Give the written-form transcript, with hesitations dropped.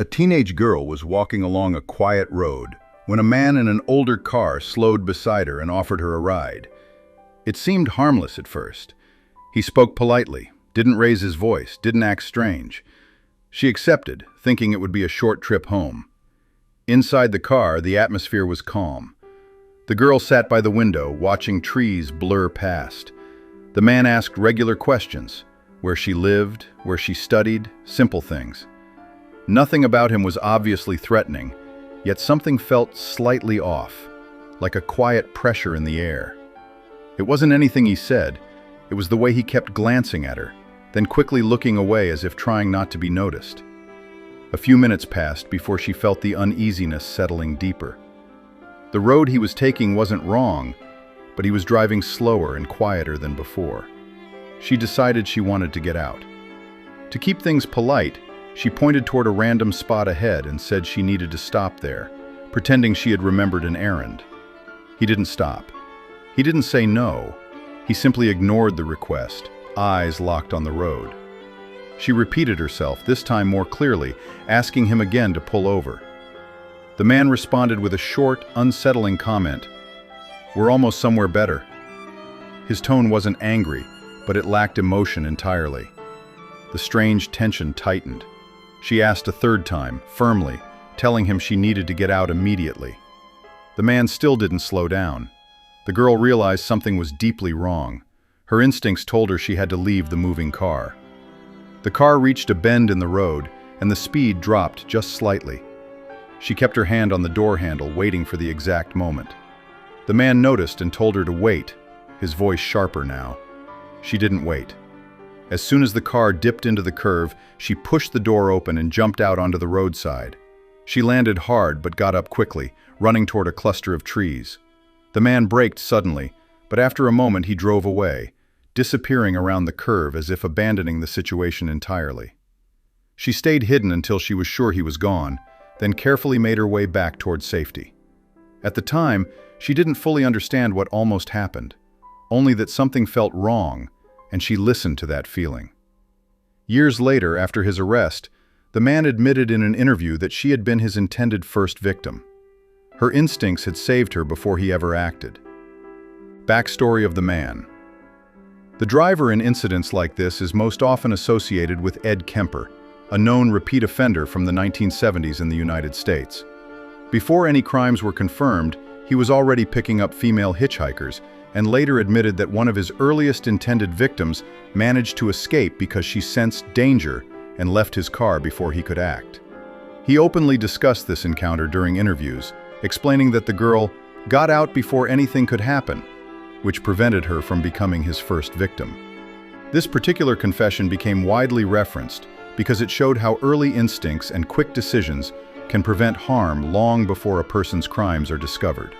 A teenage girl was walking along a quiet road when a man in an older car slowed beside her and offered her a ride. It seemed harmless at first. He spoke politely, didn't raise his voice, didn't act strange. She accepted, thinking it would be a short trip home. Inside the car, the atmosphere was calm. The girl sat by the window, watching trees blur past. The man asked regular questions: where she lived, where she studied, simple things. Nothing about him was obviously threatening, yet something felt slightly off, like a quiet pressure in the air. It wasn't anything he said, it was the way he kept glancing at her, then quickly looking away as if trying not to be noticed. A few minutes passed before she felt the uneasiness settling deeper. The road he was taking wasn't wrong, but he was driving slower and quieter than before. She decided she wanted to get out. To keep things polite, she pointed toward a random spot ahead and said she needed to stop there, pretending she had remembered an errand. He didn't stop. He didn't say no. He simply ignored the request, eyes locked on the road. She repeated herself, this time more clearly, asking him again to pull over. The man responded with a short, unsettling comment: "We're almost somewhere better." His tone wasn't angry, but it lacked emotion entirely. The strange tension tightened. She asked a third time, firmly, telling him she needed to get out immediately. The man still didn't slow down. The girl realized something was deeply wrong. Her instincts told her she had to leave the moving car. The car reached a bend in the road, and the speed dropped just slightly. She kept her hand on the door handle, waiting for the exact moment. The man noticed and told her to wait, his voice sharper now. She didn't wait. As soon as the car dipped into the curve, she pushed the door open and jumped out onto the roadside. She landed hard but got up quickly, running toward a cluster of trees. The man braked suddenly, but after a moment he drove away, disappearing around the curve as if abandoning the situation entirely. She stayed hidden until she was sure he was gone, then carefully made her way back toward safety. At the time, she didn't fully understand what almost happened, only that something felt wrong, and she listened to that feeling. Years later, after his arrest, the man admitted in an interview that she had been his intended first victim. Her instincts had saved her before he ever acted. Backstory of the man. The driver in incidents like this is most often associated with Ed Kemper, a known repeat offender from the 1970s in the United States. Before any crimes were confirmed, he was already picking up female hitchhikers, and later admitted that one of his earliest intended victims managed to escape because she sensed danger and left his car before he could act. He openly discussed this encounter during interviews, explaining that the girl got out before anything could happen, which prevented her from becoming his first victim. This particular confession became widely referenced because it showed how early instincts and quick decisions can prevent harm long before a person's crimes are discovered.